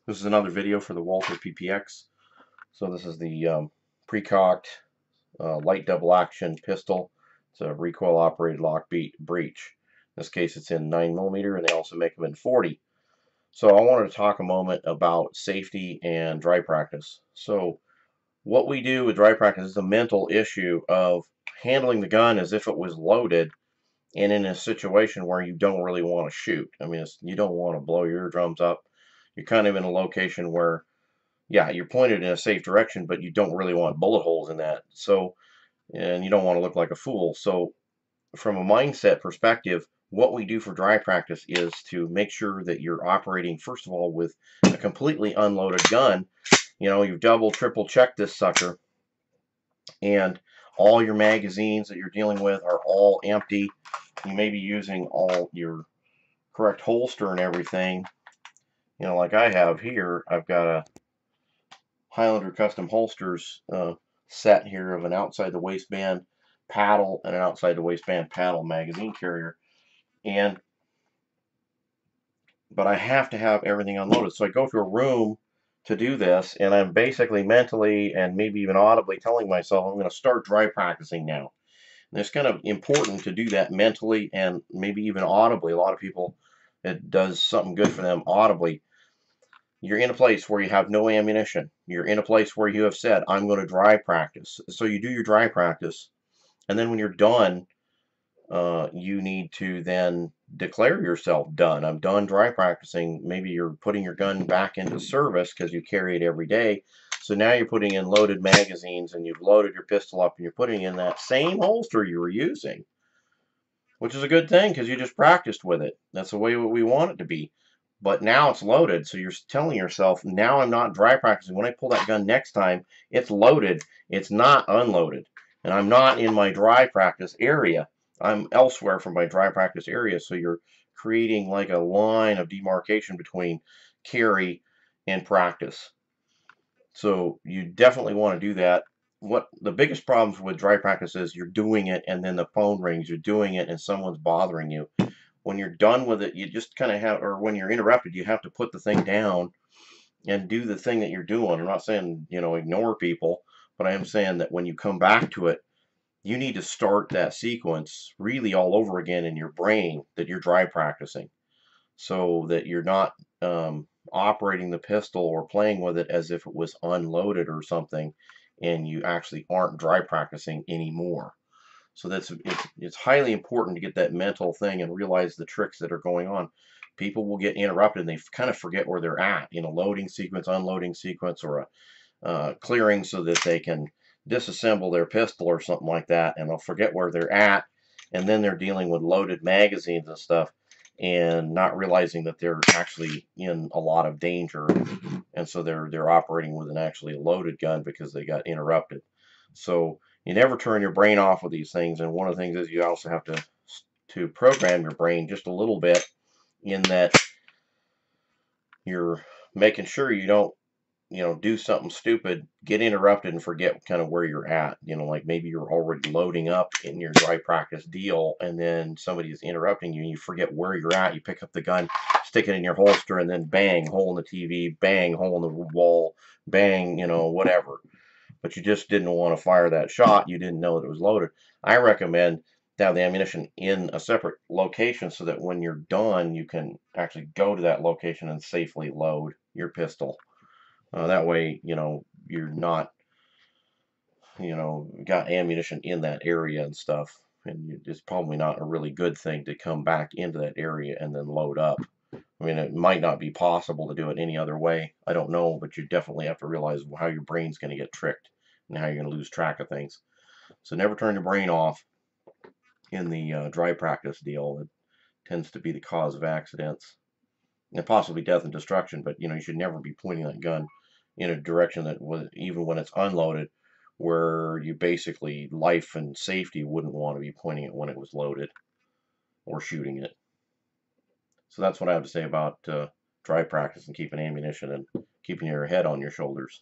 This is another video for the Walther PPX. So this is the pre-cocked light double action pistol. It's a recoil operated lock breech. In this case it's in 9mm, and they also make them in 40. So I wanted to talk a moment about safety and dry practice. So what we do with dry practice is a mental issue of handling the gun as if it was loaded and in a situation where you don't really want to shoot. I mean, you don't want to blow your eardrums up. You're kind of in a location where, yeah, you're pointed in a safe direction, but you don't really want bullet holes in that. So, and you don't want to look like a fool. So, from a mindset perspective, what we do for dry practice is to make sure that you're operating, first of all, with a completely unloaded gun. You know, you've double, triple checked this sucker, and all your magazines that you're dealing with are all empty. You may be using all your correct holster and everything. You know, like I have here, I've got a Highlander Custom Holsters set here of an outside the waistband paddle and an outside the waistband paddle magazine carrier. But I have to have everything unloaded. So I go to a room to do this, and I'm basically mentally and maybe even audibly telling myself I'm going to start dry practicing now. And it's kind of important to do that mentally and maybe even audibly. A lot of people, it does something good for them audibly. You're in a place where you have no ammunition. You're in a place where you have said, I'm going to dry practice. So you do your dry practice, and then when you're done, you need to then declare yourself done. I'm done dry practicing. Maybe you're putting your gun back into service because you carry it every day. So now you're putting in loaded magazines, and you've loaded your pistol up, and you're putting in that same holster you were using, which is a good thing because you just practiced with it. That's the way we want it to be. But now it's loaded, so you're telling yourself, now I'm not dry practicing. When I pull that gun next time, it's loaded. It's not unloaded. And I'm not in my dry practice area. I'm elsewhere from my dry practice area, so you're creating like a line of demarcation between carry and practice. So you definitely want to do that. What the biggest problems with dry practice is, you're doing it and then the phone rings, you're doing it and someone's bothering you. When you're done with it, you just kind of have, or when you're interrupted, you have to put the thing down and do the thing that you're doing. I'm not saying, you know, ignore people, but I am saying that when you come back to it, you need to start that sequence really all over again in your brain that you're dry practicing, so that you're not operating the pistol or playing with it as if it was unloaded or something, and you actually aren't dry practicing anymore. So it's highly important to get that mental thing and realize the tricks that are going on. People will get interrupted and they kind of forget where they're at in a loading sequence, unloading sequence, or a clearing, so that they can disassemble their pistol or something like that, and they'll forget where they're at, and then they're dealing with loaded magazines and stuff, and not realizing that they're actually in a lot of danger, and so they're operating with an actually loaded gun because they got interrupted. So you never turn your brain off with these things, and one of the things is you also have to program your brain just a little bit, in that you're making sure you don't, you know, do something stupid, get interrupted, and forget kind of where you're at. You know, like maybe you're already loading up in your dry practice deal, and then somebody is interrupting you, and you forget where you're at. You pick up the gun, stick it in your holster, and then bang, hole in the TV, bang, hole in the wall, bang, you know, whatever. But you just didn't want to fire that shot. You didn't know that it was loaded. I recommend to have the ammunition in a separate location, so that when you're done, you can actually go to that location and safely load your pistol. That way, you know, you're not, you know, got ammunition in that area and stuff. And it's probably not a really good thing to come back into that area and then load up. I mean, it might not be possible to do it any other way. I don't know, but you definitely have to realize how your brain's going to get tricked and how you're going to lose track of things. So never turn your brain off in the dry practice deal. It tends to be the cause of accidents and possibly death and destruction. But you know, you should never be pointing that gun in a direction that was, even when it's unloaded, where you basically, life and safety, wouldn't want to be pointing it when it was loaded or shooting it. So that's what I have to say about dry practice and keeping ammunition and keeping your head on your shoulders.